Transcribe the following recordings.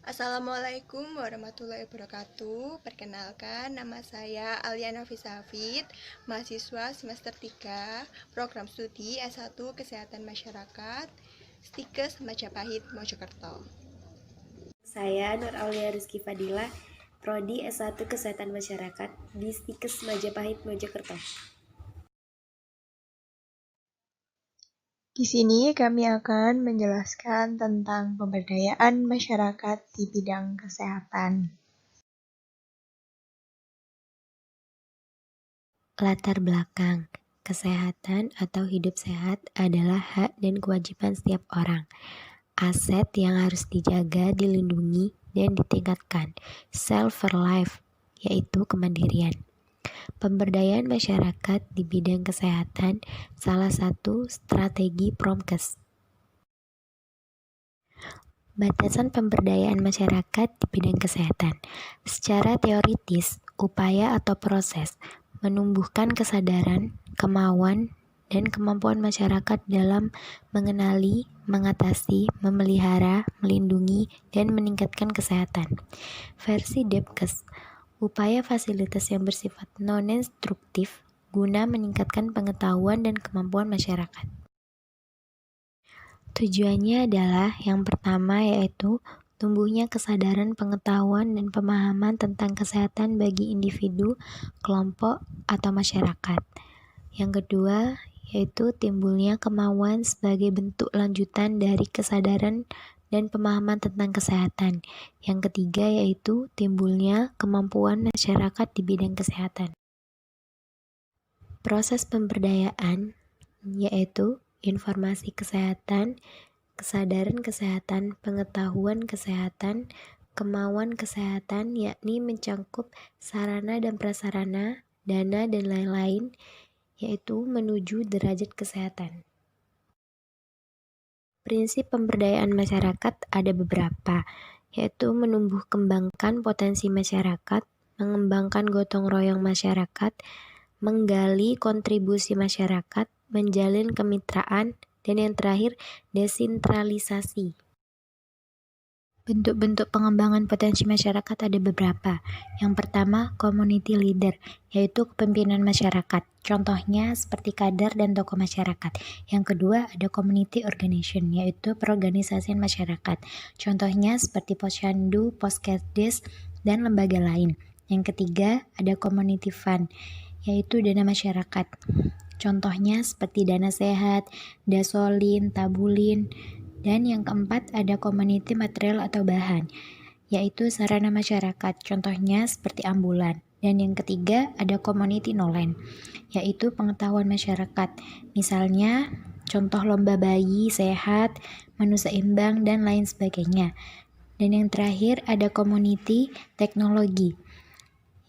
Assalamualaikum warahmatullahi wabarakatuh. Perkenalkan, nama saya Aliana Fisafid, mahasiswa semester 3, program studi S1 Kesehatan Masyarakat, Stikes Majapahit, Mojokerto. Saya Nur Aulia Rizky Fadila, Prodi S1 Kesehatan Masyarakat di Stikes Majapahit, Mojokerto. Di sini kami akan menjelaskan tentang pemberdayaan masyarakat di bidang kesehatan. Latar belakang kesehatan atau hidup sehat adalah hak dan kewajiban setiap orang. Aset yang harus dijaga, dilindungi, dan ditingkatkan. Self for life, yaitu kemandirian. Pemberdayaan masyarakat di bidang kesehatan salah satu strategi Promkes. Batasan pemberdayaan masyarakat di bidang kesehatan. Secara teoritis, upaya atau proses menumbuhkan kesadaran, kemauan, dan kemampuan masyarakat dalam mengenali, mengatasi, memelihara, melindungi, dan meningkatkan kesehatan. Versi Depkes, upaya fasilitas yang bersifat non-instruktif guna meningkatkan pengetahuan dan kemampuan masyarakat. Tujuannya adalah yang pertama yaitu tumbuhnya kesadaran pengetahuan dan pemahaman tentang kesehatan bagi individu, kelompok, atau masyarakat. Yang kedua yaitu timbulnya kemauan sebagai bentuk lanjutan dari kesadaran dan pemahaman tentang kesehatan. Yang ketiga yaitu timbulnya kemampuan masyarakat di bidang kesehatan. Proses pemberdayaan yaitu informasi kesehatan, kesadaran kesehatan, pengetahuan kesehatan, kemauan kesehatan, yakni mencakup sarana dan prasarana, dana, dan lain-lain, yaitu menuju derajat kesehatan. Prinsip pemberdayaan masyarakat ada beberapa, yaitu menumbuh kembangkan potensi masyarakat, mengembangkan gotong royong masyarakat, menggali kontribusi masyarakat, menjalin kemitraan, dan yang terakhir, desentralisasi. Bentuk-bentuk pengembangan potensi masyarakat ada beberapa. Yang pertama, community leader, yaitu kepemimpinan masyarakat. Contohnya seperti kader dan tokoh masyarakat. Yang kedua, ada community organization, yaitu perorganisasian masyarakat. Contohnya seperti posyandu, poskesdes, dan lembaga lain. Yang ketiga, ada community fund, yaitu dana masyarakat. Contohnya seperti dana sehat, dasolin, tabulin, dan yang keempat ada community material atau bahan, yaitu sarana masyarakat, contohnya seperti ambulan. Dan yang ketiga ada community knowledge, yaitu pengetahuan masyarakat, misalnya contoh lomba bayi sehat, menu seimbang, dan lain sebagainya. Dan yang terakhir ada community teknologi,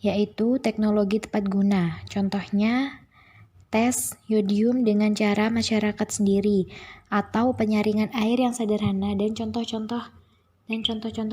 yaitu teknologi tepat guna, contohnya tes yodium dengan cara masyarakat sendiri, atau penyaringan air yang sederhana dan contoh-contoh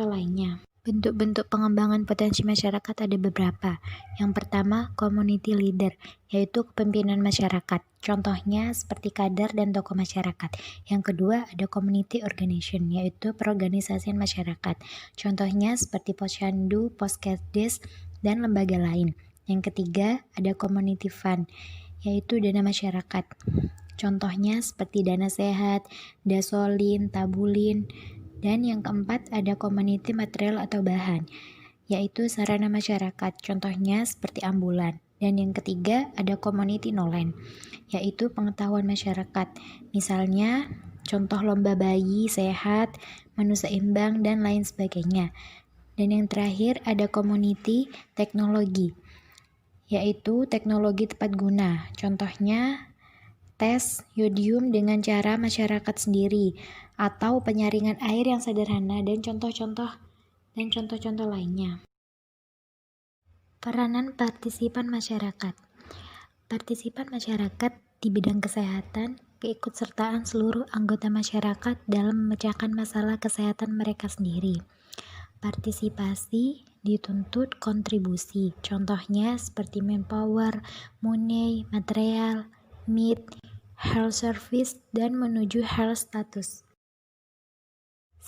lainnya. Bentuk-bentuk pengembangan potensi masyarakat ada beberapa. Yang pertama, community leader, yaitu kepemimpinan masyarakat. Contohnya seperti kader dan tokoh masyarakat. Yang kedua, ada community organization, yaitu perorganisasian masyarakat. Contohnya seperti posyandu, poskesdes, dan lembaga lain. Yang ketiga, ada community fund, yaitu dana masyarakat. Contohnya seperti dana sehat, dasolin, tabulin, dan yang keempat ada community material atau bahan, yaitu sarana masyarakat, contohnya seperti ambulan. Dan yang ketiga ada community knowledge, yaitu pengetahuan masyarakat, misalnya contoh lomba bayi sehat, menu seimbang, dan lain sebagainya. Dan yang terakhir ada community teknologi, yaitu teknologi tepat guna, contohnya tes yodium dengan cara masyarakat sendiri, atau penyaringan air yang sederhana dan contoh-contoh lainnya. Peranan partisipan masyarakat. Partisipan masyarakat di bidang kesehatan, keikutsertaan seluruh anggota masyarakat dalam memecahkan masalah kesehatan mereka sendiri. Partisipasi dituntut kontribusi, contohnya seperti manpower, money, material, meat, health service, dan menuju health status.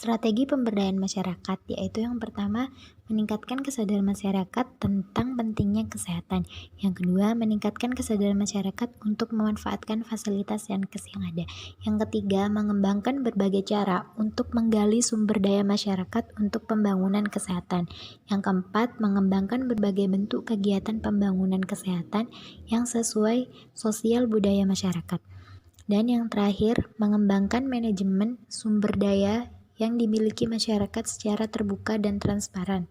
Strategi pemberdayaan masyarakat yaitu yang pertama, meningkatkan kesadaran masyarakat tentang pentingnya kesehatan. Yang kedua, meningkatkan kesadaran masyarakat untuk memanfaatkan fasilitas yankes yang ada. Yang ketiga, mengembangkan berbagai cara untuk menggali sumber daya masyarakat untuk pembangunan kesehatan. Yang keempat, mengembangkan berbagai bentuk kegiatan pembangunan kesehatan yang sesuai sosial budaya masyarakat. Dan yang terakhir, mengembangkan manajemen sumber daya yang dimiliki masyarakat secara terbuka dan transparan.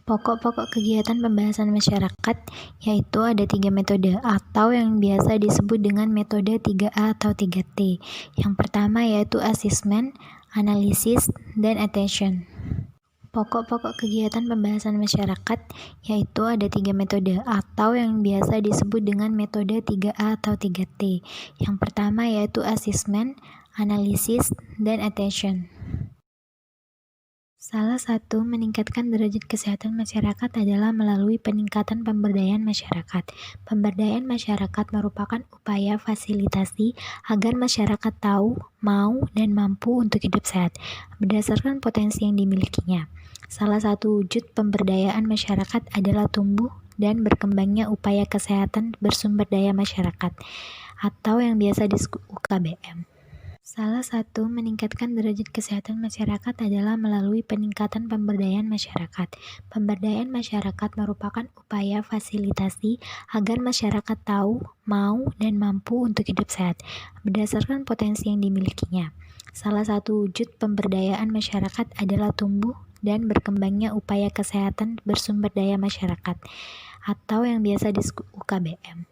Pokok-pokok kegiatan pembahasan masyarakat yaitu ada 3 metode atau yang biasa disebut dengan metode 3A atau 3T. Yang pertama yaitu assessment, analisis, dan attention. Pokok-pokok kegiatan pembahasan masyarakat yaitu ada 3 metode atau yang biasa disebut dengan metode 3A atau 3T. Yang pertama yaitu assessment, analisis, dan attention. Salah satu meningkatkan derajat kesehatan masyarakat adalah melalui peningkatan pemberdayaan masyarakat. Pemberdayaan masyarakat merupakan upaya fasilitasi agar masyarakat tahu, mau, dan mampu untuk hidup sehat berdasarkan potensi yang dimilikinya. Salah satu wujud pemberdayaan masyarakat adalah tumbuh dan berkembangnya upaya kesehatan bersumber daya masyarakat atau yang biasa disebut UKBM. Salah satu meningkatkan derajat kesehatan masyarakat adalah melalui peningkatan pemberdayaan masyarakat. Pemberdayaan masyarakat merupakan upaya fasilitasi agar masyarakat tahu, mau, dan mampu untuk hidup sehat berdasarkan potensi yang dimilikinya. Salah satu wujud pemberdayaan masyarakat adalah tumbuh dan berkembangnya upaya kesehatan bersumber daya masyarakat atau yang biasa disebut UKBM.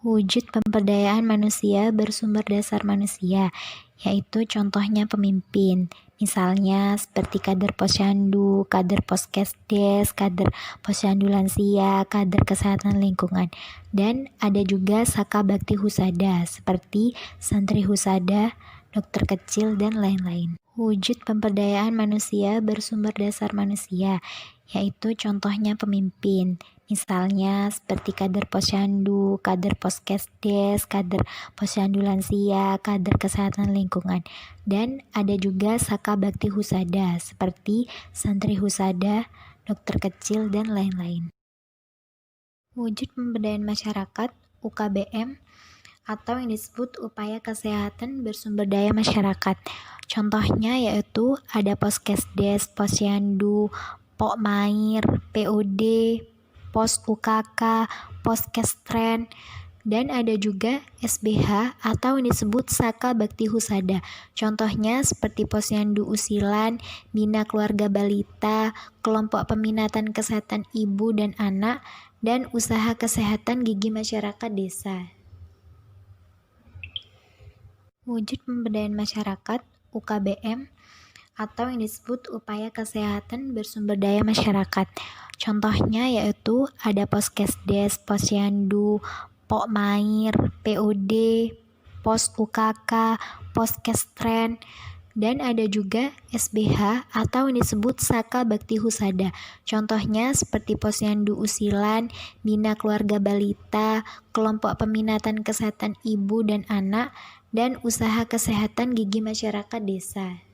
Wujud pemberdayaan manusia bersumber dasar manusia, yaitu contohnya pemimpin, misalnya seperti kader posyandu, kader poskesdes, kader posyandu lansia, kader kesehatan lingkungan, dan ada juga saka bakti husada seperti santri husada, dokter kecil, dan lain-lain. Wujud pemberdayaan manusia bersumber dasar manusia, yaitu contohnya pemimpin, misalnya seperti kader posyandu, kader poskesdes, kader posyandu lansia, kader kesehatan lingkungan, dan ada juga saka bakti husada seperti santri husada, dokter kecil, dan lain-lain. Wujud pemberdayaan masyarakat UKBM atau yang disebut upaya kesehatan bersumber daya masyarakat. Contohnya yaitu ada poskesdes, posyandu, pokmair, POD, pos UKK, poskestren, dan ada juga SBH atau yang disebut Saka Bakti Husada. Contohnya seperti posyandu usilan, bina keluarga balita, kelompok peminatan kesehatan ibu dan anak, dan usaha kesehatan gigi masyarakat desa. Wujud pemberdayaan masyarakat UKBM atau yang disebut upaya kesehatan bersumber daya masyarakat. Contohnya yaitu ada poskesdes, posyandu, pokmair, POD, pos UKK, poskestren, dan ada juga SBH atau yang disebut Saka Bakti Husada. Contohnya seperti posyandu usilan, bina keluarga balita, kelompok peminatan kesehatan ibu dan anak, dan usaha kesehatan gigi masyarakat desa.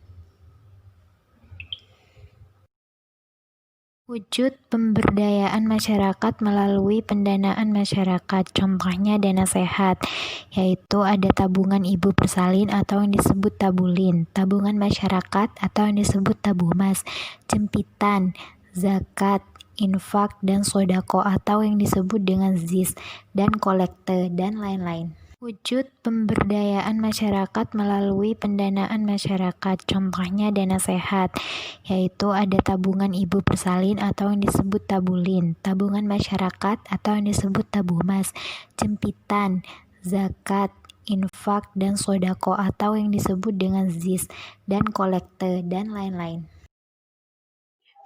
Wujud pemberdayaan masyarakat melalui pendanaan masyarakat, contohnya dana sehat, yaitu ada tabungan ibu bersalin atau yang disebut tabulin, tabungan masyarakat atau yang disebut tabumas, jempitan, zakat, infak, dan sodako atau yang disebut dengan ZIS, dan kolekte, dan lain-lain. Wujud pemberdayaan masyarakat melalui pendanaan masyarakat, contohnya dana sehat, yaitu ada tabungan ibu bersalin atau yang disebut tabulin, tabungan masyarakat atau yang disebut tabumas, jempitan, zakat, infak, dan sodako atau yang disebut dengan ZIS, dan kolekte, dan lain-lain.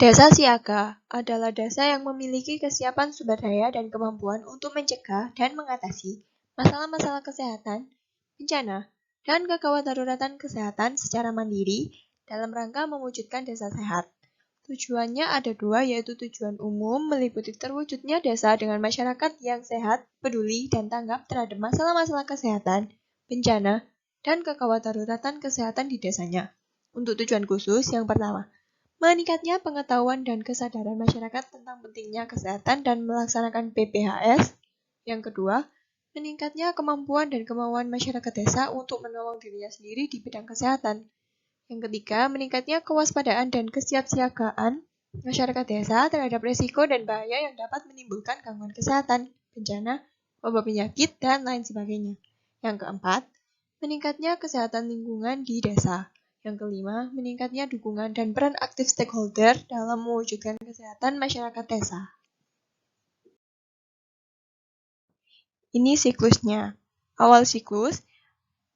Desa siaga adalah desa yang memiliki kesiapan sumber daya dan kemampuan untuk mencegah dan mengatasi masalah-masalah kesehatan, bencana, dan kegawat daruratan kesehatan secara mandiri dalam rangka mewujudkan desa sehat. Tujuannya ada dua, yaitu tujuan umum meliputi terwujudnya desa dengan masyarakat yang sehat, peduli, dan tanggap terhadap masalah-masalah kesehatan, bencana, dan kedaruratan kesehatan di desanya. Untuk tujuan khusus, yang pertama, meningkatnya pengetahuan dan kesadaran masyarakat tentang pentingnya kesehatan dan melaksanakan PPHS. Yang kedua, meningkatnya kemampuan dan kemauan masyarakat desa untuk menolong dirinya sendiri di bidang kesehatan. Yang ketiga, meningkatnya kewaspadaan dan kesiapsiagaan masyarakat desa terhadap risiko dan bahaya yang dapat menimbulkan gangguan kesehatan, bencana, wabah penyakit, dan lain sebagainya. Yang keempat, meningkatnya kesehatan lingkungan di desa. Yang kelima, meningkatnya dukungan dan peran aktif stakeholder dalam mewujudkan kesehatan masyarakat desa. Ini siklusnya. Awal siklus,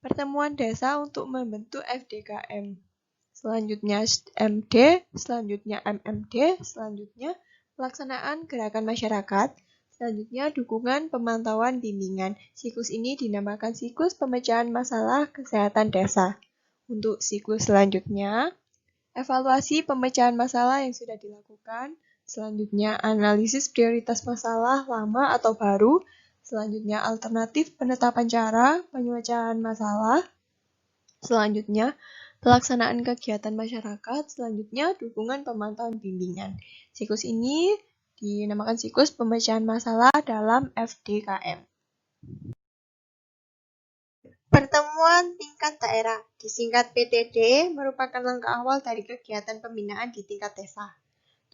pertemuan desa untuk membentuk FDKM. Selanjutnya MD, selanjutnya MMD, selanjutnya pelaksanaan gerakan masyarakat, selanjutnya dukungan pemantauan bimbingan. Siklus ini dinamakan siklus pemecahan masalah kesehatan desa. Untuk siklus selanjutnya, evaluasi pemecahan masalah yang sudah dilakukan, selanjutnya analisis prioritas masalah lama atau baru, selanjutnya alternatif penetapan cara pemecahan masalah, selanjutnya pelaksanaan kegiatan masyarakat, selanjutnya dukungan pemantauan bimbingan. Siklus ini dinamakan siklus pemecahan masalah dalam FDKM. Pertemuan tingkat daerah, disingkat PTD, merupakan langkah awal dari kegiatan pembinaan di tingkat desa.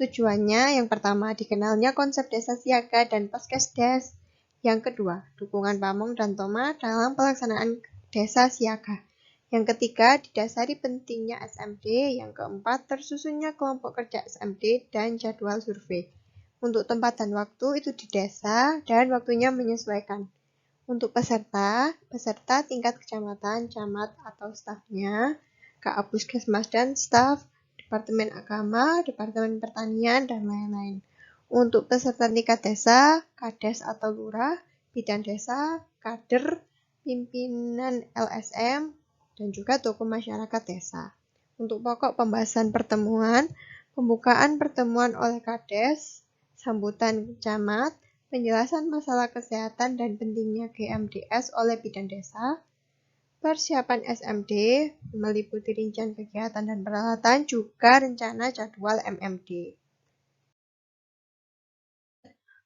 Tujuannya yang pertama, dikenalnya konsep desa siaga dan Poskesdes. Yang kedua, dukungan Pamong dan Toma dalam pelaksanaan desa siaga. Yang ketiga, didasari pentingnya SMD. Yang keempat, tersusunnya kelompok kerja SMD dan jadwal survei. Untuk tempat dan waktu itu di desa dan waktunya menyesuaikan. Untuk peserta tingkat kecamatan, camat atau stafnya, KA Puskesmas dan staf, Departemen Agama, Departemen Pertanian, dan lain-lain. Untuk peserta tingkat desa, Kades atau Lurah, Bidan Desa, Kader, Pimpinan LSM, dan juga tokoh masyarakat desa. Untuk pokok pembahasan pertemuan, pembukaan pertemuan oleh Kades, sambutan camat, penjelasan masalah kesehatan dan pentingnya GMDS oleh bidan desa, persiapan SMD, meliputi rincian kegiatan dan peralatan, juga rencana jadwal MMD.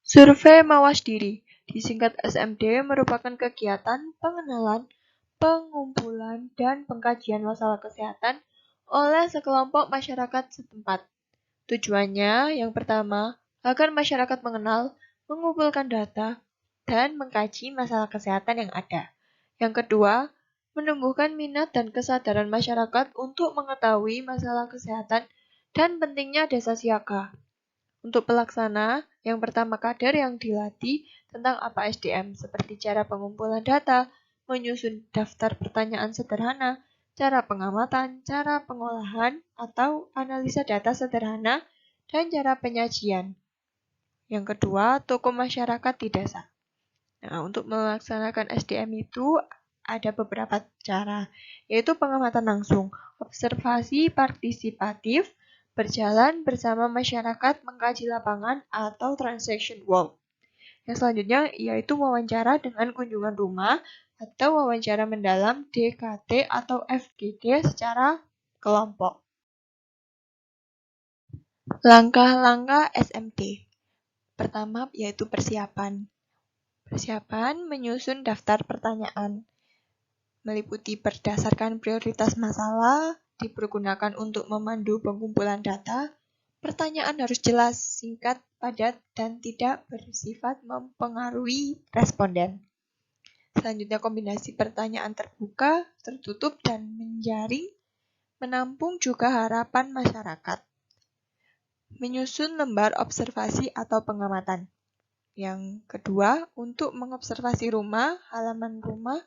Survei mawas diri, disingkat SMD, merupakan kegiatan pengenalan, pengumpulan, dan pengkajian masalah kesehatan oleh sekelompok masyarakat setempat. Tujuannya yang pertama, agar masyarakat mengenal, mengumpulkan data, dan mengkaji masalah kesehatan yang ada. Yang kedua, menumbuhkan minat dan kesadaran masyarakat untuk mengetahui masalah kesehatan dan pentingnya desa siaga. Untuk pelaksana, yang pertama kader yang dilatih tentang apa SDM, seperti cara pengumpulan data, menyusun daftar pertanyaan sederhana, cara pengamatan, cara pengolahan, atau analisa data sederhana, dan cara penyajian. Yang kedua, tokoh masyarakat di desa. Nah, untuk melaksanakan SDM itu ada beberapa cara, yaitu pengamatan langsung, observasi partisipatif, berjalan bersama masyarakat mengkaji lapangan atau transaction walk. Yang selanjutnya yaitu wawancara dengan kunjungan rumah atau wawancara mendalam DKT atau FGD secara kelompok. Langkah-langkah SMD. Pertama yaitu persiapan. Persiapan menyusun daftar pertanyaan. Meliputi berdasarkan prioritas masalah, dipergunakan untuk memandu pengumpulan data. Pertanyaan harus jelas, singkat, padat, dan tidak bersifat mempengaruhi responden. Selanjutnya kombinasi pertanyaan terbuka, tertutup, dan menjaring, menampung juga harapan masyarakat. Menyusun lembar observasi atau pengamatan. Yang kedua, untuk mengobservasi rumah, halaman rumah,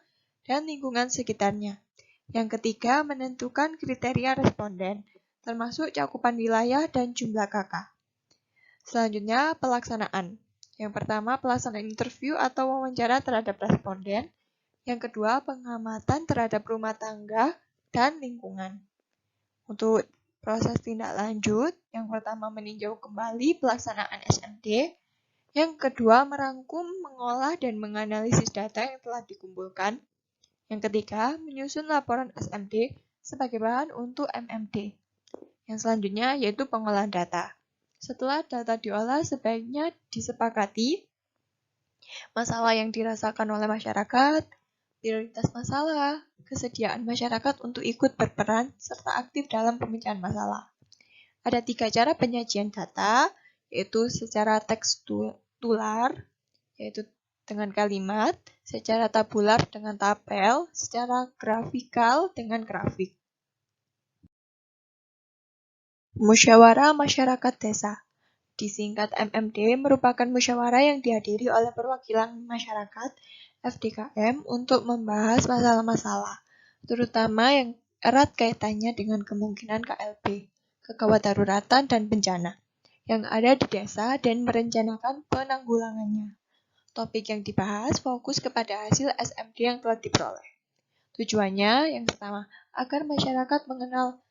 dan lingkungan sekitarnya. Yang ketiga, menentukan kriteria responden, termasuk cakupan wilayah dan jumlah kakak. Selanjutnya, pelaksanaan. Yang pertama, pelaksanaan interview atau wawancara terhadap responden. Yang kedua, pengamatan terhadap rumah tangga dan lingkungan. Untuk proses tindak lanjut, yang pertama meninjau kembali pelaksanaan SMD, yang kedua merangkum, mengolah, dan menganalisis data yang telah dikumpulkan, Yang ketiga, menyusun laporan SMD sebagai bahan untuk MMD. Yang selanjutnya yaitu pengolahan data. Setelah data diolah, sebaiknya disepakati masalah yang dirasakan oleh masyarakat, prioritas masalah, kesediaan masyarakat untuk ikut berperan, serta aktif dalam pemecahan masalah. Ada 3 cara penyajian data, yaitu secara tekstual, yaitu dengan kalimat, secara tabular dengan tabel, secara grafikal dengan grafik. Musyawarah Masyarakat Desa, disingkat MMD, merupakan musyawarah yang dihadiri oleh perwakilan masyarakat FDKM untuk membahas masalah-masalah, terutama yang erat kaitannya dengan kemungkinan KLB, kegawat daruratan dan bencana, yang ada di desa dan merencanakan penanggulangannya. Topik yang dibahas fokus kepada hasil SMD yang telah diperoleh. Tujuannya yang pertama, agar masyarakat mengenal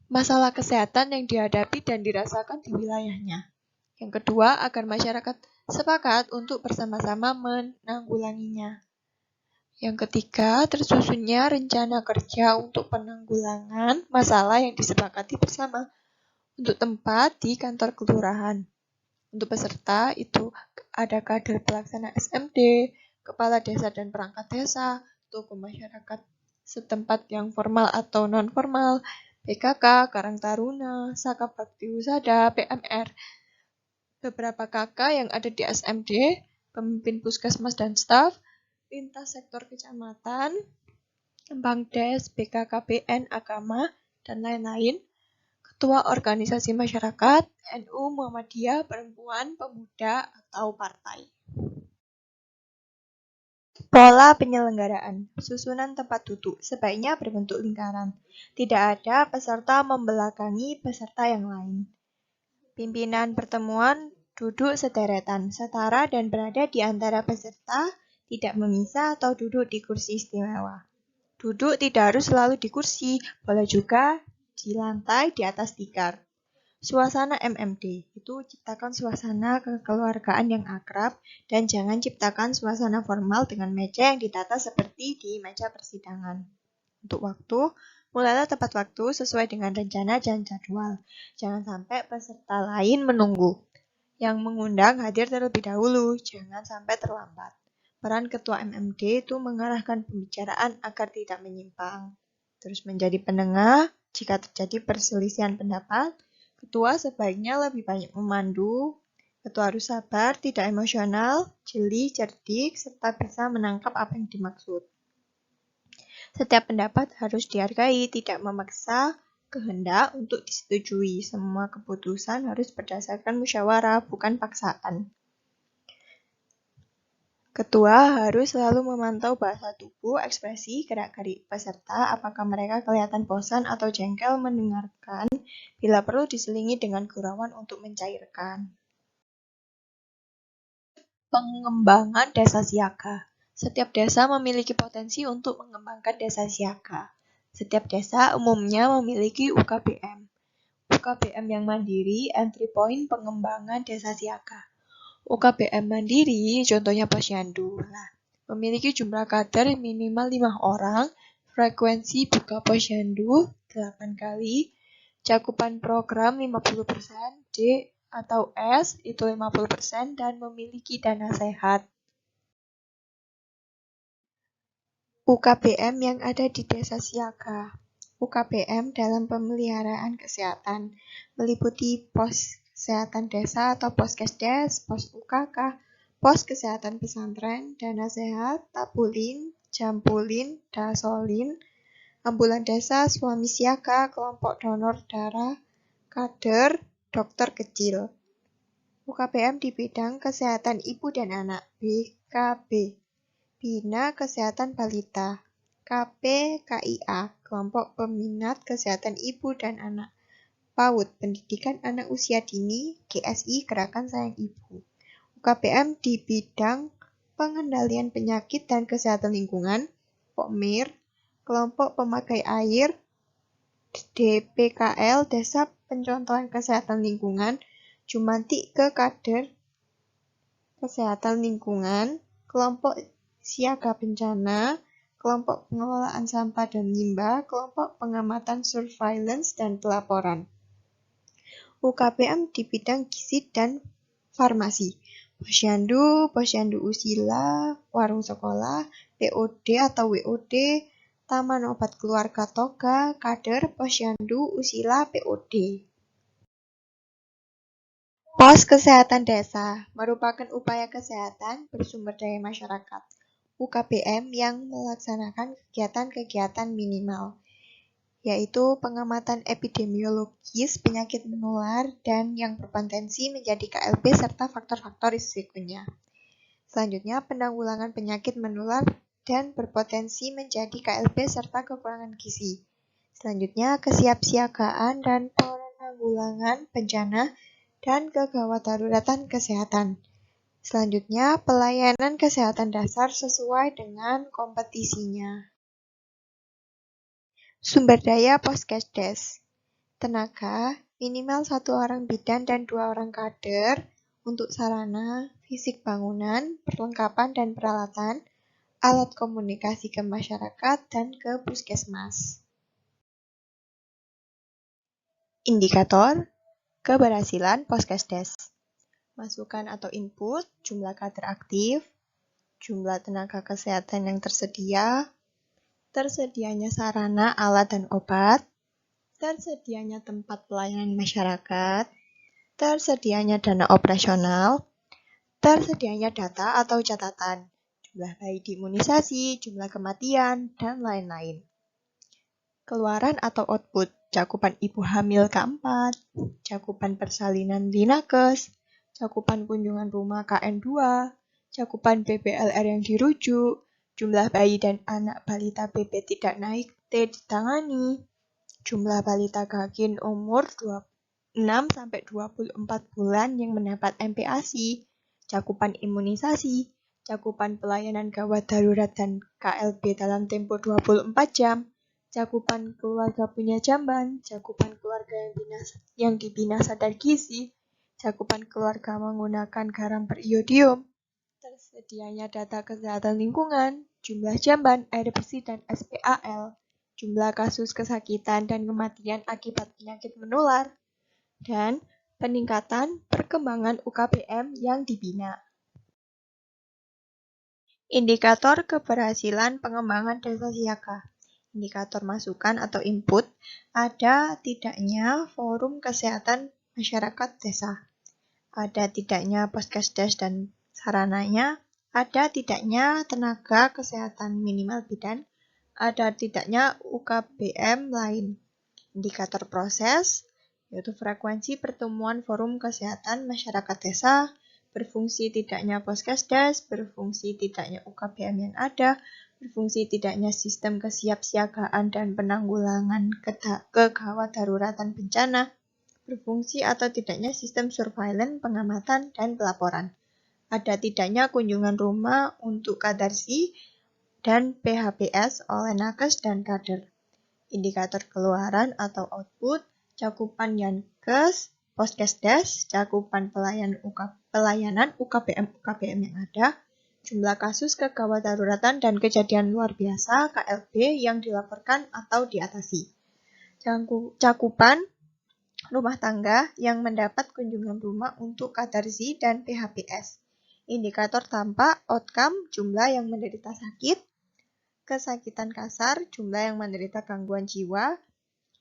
masalah kesehatan yang dihadapi dan dirasakan di wilayahnya. Yang kedua, agar masyarakat sepakat untuk bersama-sama menanggulanginya. Yang ketiga, tersusunnya rencana kerja untuk penanggulangan masalah yang disepakati bersama untuk tempat di kantor kelurahan. Untuk peserta itu ada kader pelaksana SMD, kepala desa dan perangkat desa, tokoh masyarakat setempat yang formal atau non-formal, PKK, Karang Taruna, Saka Bakti Husada, PMR, beberapa kakak yang ada di SMD, pemimpin puskesmas dan staf, lintas sektor kecamatan, Bangdes, BKKBN, agama, dan lain-lain, ketua organisasi masyarakat, NU, Muhammadiyah, perempuan, pemuda, atau partai. Pola penyelenggaraan, susunan tempat duduk sebaiknya berbentuk lingkaran. Tidak ada peserta membelakangi peserta yang lain. Pimpinan pertemuan duduk sederetan, setara dan berada di antara peserta, tidak memisah atau duduk di kursi istimewa. Duduk tidak harus selalu di kursi, boleh juga di lantai di atas tikar. Suasana MMD, itu ciptakan suasana kekeluargaan yang akrab dan jangan ciptakan suasana formal dengan meja yang ditata seperti di meja persidangan. Untuk waktu, mulailah tepat waktu sesuai dengan rencana dan jadwal. Jangan sampai peserta lain menunggu. Yang mengundang hadir terlebih dahulu, jangan sampai terlambat. Peran ketua MMD itu mengarahkan pembicaraan agar tidak menyimpang. Terus menjadi penengah, jika terjadi perselisihan pendapat, ketua sebaiknya lebih banyak memandu. Ketua harus sabar, tidak emosional, jeli, cerdik, serta bisa menangkap apa yang dimaksud. Setiap pendapat harus dihargai, tidak memaksa kehendak untuk disetujui. Semua keputusan harus berdasarkan musyawarah, bukan paksaan. Ketua harus selalu memantau bahasa tubuh, ekspresi, gerak-gerik peserta, apakah mereka kelihatan bosan atau jengkel mendengarkan, bila perlu diselingi dengan gurauan untuk mencairkan. Pengembangan desa siaga. Setiap desa memiliki potensi untuk mengembangkan desa siaga. Setiap desa umumnya memiliki UKBM. UKBM yang mandiri, entry point pengembangan desa siaga. UKBM mandiri, contohnya Posyandu. Nah, memiliki jumlah kader minimal 5 orang, frekuensi buka Posyandu 8 kali, cakupan program 50%, D atau S itu 50%, dan memiliki dana sehat. UKBM yang ada di desa siaga. UKBM dalam pemeliharaan kesehatan meliputi pos kesehatan desa atau Poskesdes, pos UKK, pos kesehatan pesantren, dana sehat, tabulin, jampulin, dasolin, ambulan desa, suami siaga, kelompok donor darah, kader, dokter kecil. UKBM di bidang kesehatan ibu dan anak, BKB, Bina Kesehatan Balita, KPKIA, kelompok peminat kesehatan ibu dan anak. PAUD, Pendidikan Anak Usia Dini, GSI, Gerakan Sayang Ibu. UKBM di bidang pengendalian penyakit dan kesehatan lingkungan, POKMIR, kelompok pemakai air, DPKL, Desa Pencontohan Kesehatan Lingkungan, Jumantik ke kader kesehatan lingkungan, kelompok siaga bencana, kelompok pengelolaan sampah dan limbah, kelompok pengamatan surveillance dan pelaporan. UKBM di bidang gizi dan farmasi. Posyandu, posyandu usila, warung sekolah, POD atau WOD, Taman Obat Keluarga Toga, kader, posyandu, usila, POD. Pos Kesehatan Desa merupakan upaya kesehatan bersumber daya masyarakat UKBM yang melaksanakan kegiatan-kegiatan minimal, yaitu pengamatan epidemiologis penyakit menular dan yang berpotensi menjadi KLB serta faktor-faktor risikonya. Selanjutnya, penanggulangan penyakit menular dan berpotensi menjadi KLB serta kekurangan gizi. Selanjutnya, kesiapsiagaan dan penanggulangan bencana dan kegawat daruratan kesehatan. Selanjutnya, pelayanan kesehatan dasar sesuai dengan kompetisinya. Sumber daya Poskesdes. Tenaga, minimal 1 orang bidan dan 2 orang kader untuk sarana, fisik bangunan, perlengkapan dan peralatan, alat komunikasi ke masyarakat dan ke puskesmas. Indikator keberhasilan Poskesdes. Masukan atau input, jumlah kader aktif, jumlah tenaga kesehatan yang tersedia, tersedianya sarana, alat, dan obat, tersedianya tempat pelayanan masyarakat, tersedianya dana operasional, tersedianya data atau catatan, jumlah bayi diimunisasi, jumlah kematian, dan lain-lain. Keluaran atau output, cakupan ibu hamil keempat, cakupan persalinan di nakes, cakupan kunjungan rumah KN2, cakupan BPLR yang dirujuk, jumlah bayi dan anak balita BB tidak naik T ditangani, jumlah balita gagin umur 6-24 bulan yang mendapat MPASI, cakupan imunisasi, cakupan pelayanan gawat darurat dan KLB dalam tempo 24 jam, cakupan keluarga punya jamban, cakupan keluarga yang dibina sadar gizi, cakupan keluarga menggunakan garam beriodium, tersedianya data kesehatan lingkungan, jumlah jamban, air bersih dan SPAL, jumlah kasus kesakitan dan kematian akibat penyakit menular, dan peningkatan perkembangan UKBM yang dibina. Indikator keberhasilan pengembangan desa siaga. Indikator masukan atau input, ada tidaknya forum kesehatan masyarakat desa, ada tidaknya Poskesdes dan sarananya, ada tidaknya tenaga kesehatan minimal bidan, ada tidaknya UKBM lain. Indikator proses, yaitu frekuensi pertemuan forum kesehatan masyarakat desa, berfungsi tidaknya Poskesdes, berfungsi tidaknya UKBM yang ada, berfungsi tidaknya sistem kesiapsiagaan dan penanggulangan kegawat daruratan bencana, berfungsi atau tidaknya sistem surveillance, pengamatan, dan pelaporan. Ada tidaknya kunjungan rumah untuk kadarsi dan PHBS oleh nakes dan kader. Indikator keluaran atau output, cakupan Yankes, Poskesdes, cakupan pelayanan UKBM yang ada, jumlah kasus kegawat daruratan dan kejadian luar biasa KLB yang dilaporkan atau diatasi. Cakupan rumah tangga yang mendapat kunjungan rumah untuk kadarsi dan PHBS. Indikator tampak, outcome, jumlah yang menderita sakit, kesakitan kasar, jumlah yang menderita gangguan jiwa,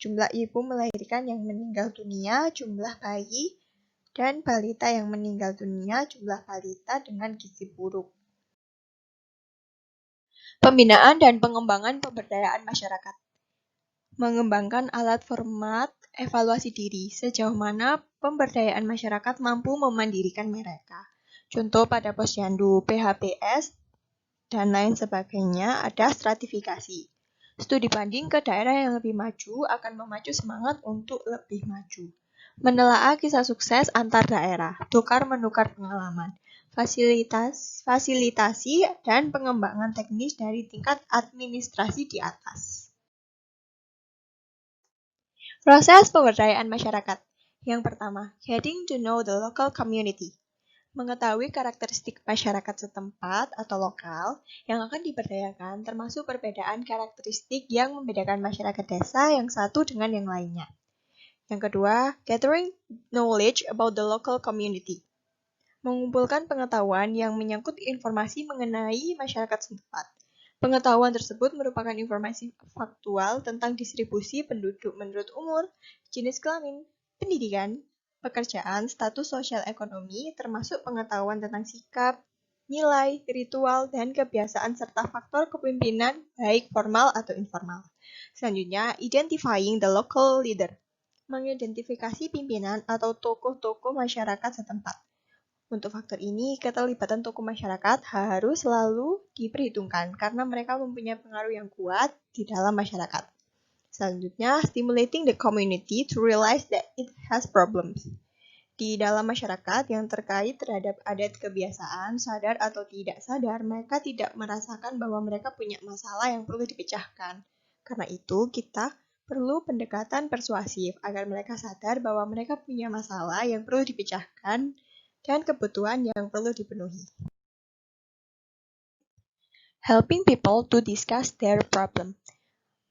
jumlah ibu melahirkan yang meninggal dunia, jumlah bayi dan balita yang meninggal dunia, jumlah balita dengan gizi buruk. Pembinaan dan pengembangan pemberdayaan masyarakat. Mengembangkan alat format evaluasi diri, sejauh mana pemberdayaan masyarakat mampu memandirikan mereka. Contoh pada posyandu, PHBS, dan lain sebagainya ada stratifikasi. Studi banding ke daerah yang lebih maju akan memacu semangat untuk lebih maju. Menelaah kisah sukses antar daerah, tukar-menukar pengalaman, fasilitasi dan pengembangan teknis dari tingkat administrasi di atas. Proses pemberdayaan masyarakat. Yang pertama, getting to know the local community. Mengetahui karakteristik masyarakat setempat atau lokal yang akan diberdayakan termasuk perbedaan karakteristik yang membedakan masyarakat desa yang satu dengan yang lainnya. Yang kedua, gathering knowledge about the local community. Mengumpulkan pengetahuan yang menyangkut informasi mengenai masyarakat setempat. Pengetahuan tersebut merupakan informasi faktual tentang distribusi penduduk menurut umur, jenis kelamin, pendidikan, pekerjaan, status sosial ekonomi, termasuk pengetahuan tentang sikap, nilai, ritual, dan kebiasaan serta faktor kepemimpinan baik formal atau informal. Selanjutnya, identifying the local leader. Mengidentifikasi pimpinan atau tokoh-tokoh masyarakat setempat. Untuk faktor ini, keterlibatan tokoh masyarakat harus selalu diperhitungkan karena mereka mempunyai pengaruh yang kuat di dalam masyarakat. Selanjutnya, stimulating the community to realize that it has problems. Di dalam masyarakat yang terkait terhadap adat kebiasaan, sadar atau tidak sadar, mereka tidak merasakan bahwa mereka punya masalah yang perlu dipecahkan. Karena itu, kita perlu pendekatan persuasif agar mereka sadar bahwa mereka punya masalah yang perlu dipecahkan dan kebutuhan yang perlu dipenuhi. Helping people to discuss their problem.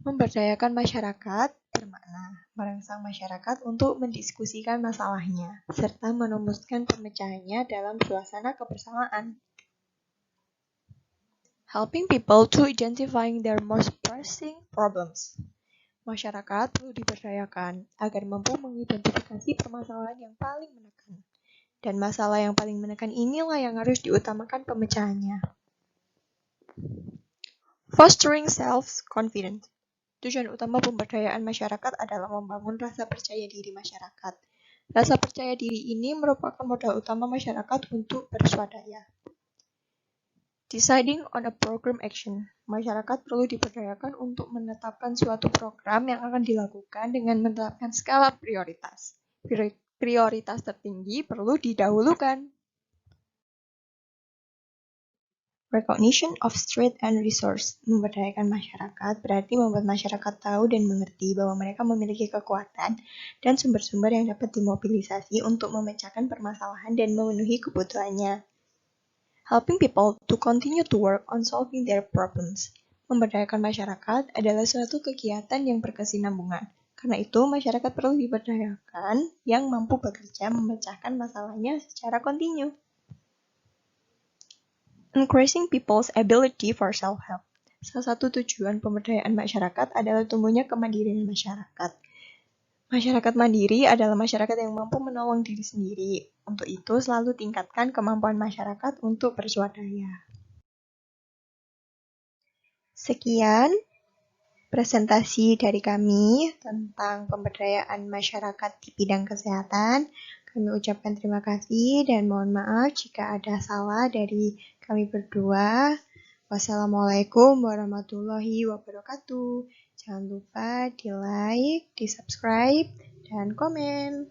Memberdayakan masyarakat bermakna merangsang masyarakat untuk mendiskusikan masalahnya, serta merumuskan pemecahannya dalam suasana kebersamaan. Helping people to identifying their most pressing problems. Masyarakat perlu diberdayakan agar mampu mengidentifikasi permasalahan yang paling menekan. Dan masalah yang paling menekan inilah yang harus diutamakan pemecahannya. Fostering self-confidence. Tujuan utama pemberdayaan masyarakat adalah membangun rasa percaya diri masyarakat. Rasa percaya diri ini merupakan modal utama masyarakat untuk berswadaya. Deciding on a program action. Masyarakat perlu diberdayakan untuk menetapkan suatu program yang akan dilakukan dengan menetapkan skala prioritas. Prioritas tertinggi perlu didahulukan. Recognition of strength and resource. Memberdayakan masyarakat berarti membuat masyarakat tahu dan mengerti bahwa mereka memiliki kekuatan dan sumber-sumber yang dapat dimobilisasi untuk memecahkan permasalahan dan memenuhi kebutuhannya. Helping people to continue to work on solving their problems. Memberdayakan masyarakat adalah suatu kegiatan yang berkesinambungan. Karena itu, masyarakat perlu diberdayakan yang mampu bekerja memecahkan masalahnya secara kontinu. Increasing people's ability for self-help. Salah satu tujuan pemberdayaan masyarakat adalah tumbuhnya kemandirian masyarakat. Masyarakat mandiri adalah masyarakat yang mampu menolong diri sendiri. Untuk itu, selalu tingkatkan kemampuan masyarakat untuk berswadaya. Sekian presentasi dari kami tentang pemberdayaan masyarakat di bidang kesehatan. Kami ucapkan terima kasih dan mohon maaf jika ada salah dari kami berdua. Wassalamualaikum warahmatullahi wabarakatuh. Jangan lupa di like, di subscribe, dan komen.